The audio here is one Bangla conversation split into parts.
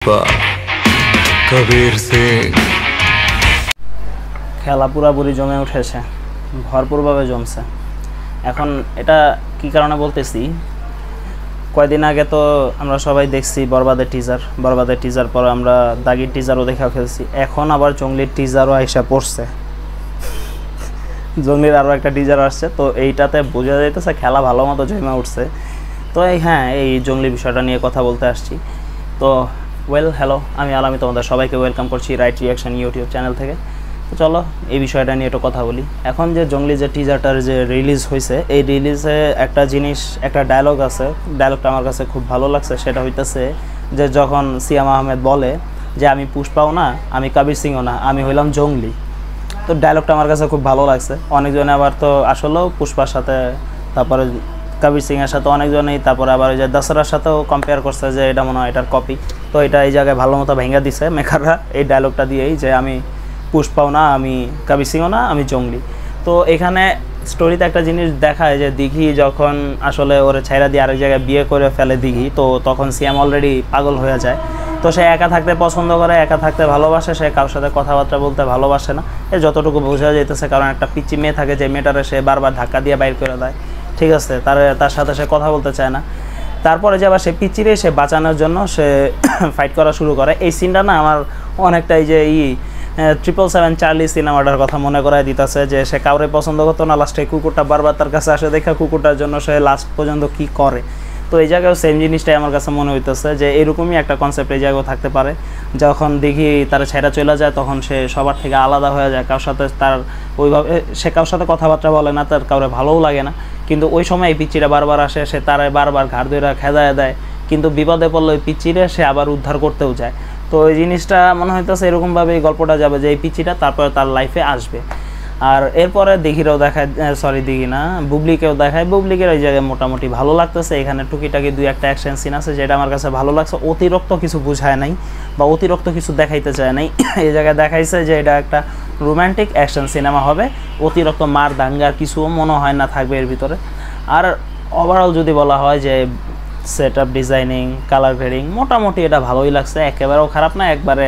कबीर सिंह খেলা পুরোপুরি জমে উঠেছে, ভরপুরভাবে জমছে। এখন এটা কি কারণে বলতেছি, কয়েকদিন আগে তো আমরা সবাই দেখছি বরবাদের টিজার পরে আমরা দাগির টিজারও দেখা ফেলছি। এখন আবার জঙ্গলির টিজারও আইসা পড়ছে, জঙ্গলির আরও একটা টিজার আসছে। তো এইটাতে বোঝা যাইতেছে খেলা ভালো মতো জমে উঠছে। তো এই জঙ্গলি বিষয়টা নিয়ে কথা বলতে আসছি। তো হ্যালো, আমি আলামি তোমাদের সবাইকে ওয়েলকাম করছি রাইট রিয়াকশন ইউটিউব চ্যানেল থেকে। তো চলো এই বিষয়টা নিয়ে একটু কথা বলি। এখন যে জঙ্গলি যে টিজারটার যে রিলিজ হয়েছে, এই রিলিজে একটা ডায়লগ আছে, ডায়লগটা আমার কাছে খুব ভালো লাগছে। সেটা হইতেছে যে যখন সিয়াম আহমেদ বলে যে আমি পুষ্পাও না, আমি কবির সিংও না, আমি হইলাম জঙ্গলি। তো ডায়লগটা আমার কাছে খুব ভালো লাগছে। অনেকজনে আবার তো আসলেও পুষ্পার সাথে, তারপরে কবির সিংয়ের সাথে অনেকজনেই, তারপরে আবার ওই যে দশরার সাথেও কম্পেয়ার করছে যে এটা মনে হয় এটার কপি। তো এটা এই জায়গায় ভালো মতো ভেঙে দিছে মেকাররা এই ডায়লগটা দিয়েই, যে আমি পুষ্পাও না, আমি কবির সিংও না, আমি জঙ্গলি। তো এখানে স্টোরিতে একটা জিনিস দেখায় যে দিঘি যখন আসলে ওরে ছাইরা দিয়ে আরেক জায়গায় বিয়ে করে ফেলে দিঘি, তো তখন সিয়াম অলরেডি পাগল হয়ে যায়। তো সে একা থাকতে পছন্দ করে, একা থাকতে ভালোবাসে, সে কারোর সাথে কথাবার্তা বলতে ভালোবাসে না, যতটুকু বোঝা যেতেছে। কারণ একটা পিচ্চি মেয়ে থাকে, যে মেয়েটারে সে বারবার ধাক্কা দিয়ে বাইর করে দেয়, ঠিক আছে, তার সাথে সে কথা বলতে চায় না। তারপরে যে আবার সে পিচ্চিরে সে বাঁচানোর জন্য সে ফাইট করা শুরু করে। এই সিনটা না আমার অনেকটাই যে 777 চার্লি সিনেমাটার কথা মনে করায় দিতেছে, যে সে কাউরে পছন্দ করতো না, লাস্টে কুকুরটা বারবার তার কাছে আসে, দেখা কুকুরটার জন্য সে লাস্ট পর্যন্ত কি করে। তো এই জায়গায়ও সেম জিনিসটাই আমার কাছে মনে হইতেছে, যে এরকমই একটা কনসেপ্ট এই জায়গাও থাকতে পারে। যখন দেখি তার ছেড়া চলে যায়, তখন সে সবার থেকে আলাদা হয়ে যায়, কারোর সাথে তার ওইভাবে সে কারোর সাথে কথাবার্তা বলে না, তার কাউরে ভালোও লাগে না। কিন্তু ওই সময় এই পিচ্চিটা বারবার আসে, সে তারা বারবার ঘাড় ধরে খেদায় দেয়, কিন্তু বিপদে পড়লে ওই পিচ্চিরে সে আবার উদ্ধার করতেও যায়। তো এই জিনিসটা মনে হইতেছে এরকমভাবে এই গল্পটা যাবে, যে এই পিচ্চিটা তারপরে তার লাইফে আসবে। আর এরপরে দিঘিরাও দেখায়, দিঘি না, বুবলিকেও দেখায়। বুবলিকের ওই জায়গায় মোটামুটি ভালো লাগতেছে। এখানে টুকিটাকি 2-1টা অ্যাকশন সিন আছে, যেটা আমার কাছে ভালো লাগছে। অতিরিক্ত কিছু বুঝায় নাই বা অতিরিক্ত কিছু দেখাইতে চায় নাই। এই জায়গায় দেখাইছে যে এটা একটা রোম্যান্টিক অ্যাকশন সিনেমা হবে, অতিরিক্ত মার দাঙ্গার কিছুও মনে হয় না থাকবে এর ভিতরে। আর ওভারঅল যদি বলা হয় যে set up, designing, colour grading, মোটামুটি এটা ভালোই লাগছে। একেবারেও খারাপ না, একবারে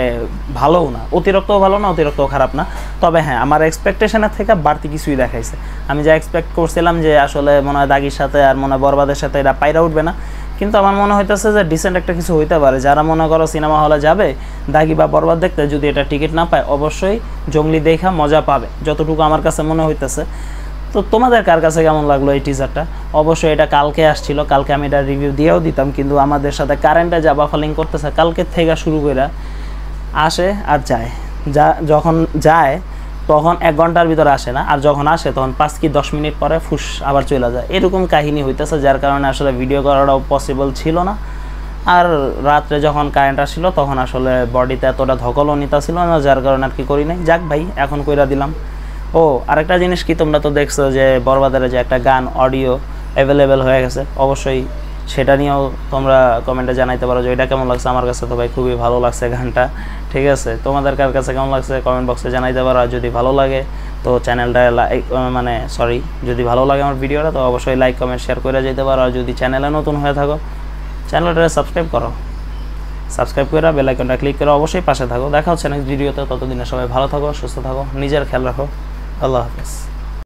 ভালোও না, অতিরিক্তও ভালো না, অতিরিক্তও খারাপ না। তবে হ্যাঁ, আমার এক্সপেকটেশনের থেকে বাড়তি কিছুই দেখাইছে। আমি যা এক্সপেক্ট করছিলাম যে আসলে মনে হয় দাগির সাথে আর মনে হয় বরবাদের সাথে এটা পাইরা উঠবে না, কিন্তু আমার মনে হইতেছে যে ডিসেন্ট একটা কিছু হইতে পারে। যারা মনে করো সিনেমা হলে যাবে দাগি বা বরবাদ দেখতে, যদি এটা টিকিট না পায়, অবশ্যই জঙ্গলি দেখা মজা পাবে, যতটুকু আমার কাছে মনে হইতেছে। তো তোমাদের কার কাছে কেমন লাগলো এই টিজারটা? অবশ্যই এটা কালকে আসছিল, কালকে আমি এটা রিভিউ দিয়েও দিতাম, কিন্তু আমাদের সাথে কারেন্টে যা বাফালিং করতেছে, কালকের থেকে শুরু করে আসে আর যায়, যখন যায় তখন 1 ঘন্টার ভিতরে আসে না, আর যখন আসে তখন 5 কি 10 মিনিট পরে ফুস আবার চলে যায়। এরকম কাহিনী হইতেছে, যার কারণে আসলে ভিডিও করাটাও পসিবল ছিল না। আর রাত্রে যখন কারেন্ট আসছিল, তখন আসলে বডিতে এতটা ধকলও নিতে ছিল না, যার কারণে আর কি করি নাই। যাক ভাই, এখন কইরা দিলাম। ও আরেকটা জিনিস কি, তোমরা তো দেখছো যে বরবাদের যে একটা গান অডিও অ্যাভেলেবেল হয়ে গেছে, অবশ্যই সেটা নিয়েও তোমরা কমেন্টে জানাইতে পারো যে এটা কেমন লাগছে। আমার কাছে তো ভাই খুবই ভালো লাগছে গানটা, ঠিক আছে। তোমাদের কার কাছে কেমন লাগছে কমেন্ট বক্সে জানাইতে পারো। আর যদি ভালো লাগে তো চ্যানেলটা যদি ভালো লাগে আমার ভিডিওটা, তো অবশ্যই লাইক, কমেন্ট, শেয়ার করে যেতে পারো। আর যদি চ্যানেলে নতুন হয়ে থাকো, চ্যানেলটা সাবস্ক্রাইব করো, সাবস্ক্রাইব করে বেল আইকনটা ক্লিক করে অবশ্যই পাশে থাকো। দেখা হচ্ছে নেক্সট ভিডিওতে। ততদিনে সবাই ভালো থাকো, সুস্থ থাকো, নিজের খেয়াল রাখো। আল্লাহ হাফেজ।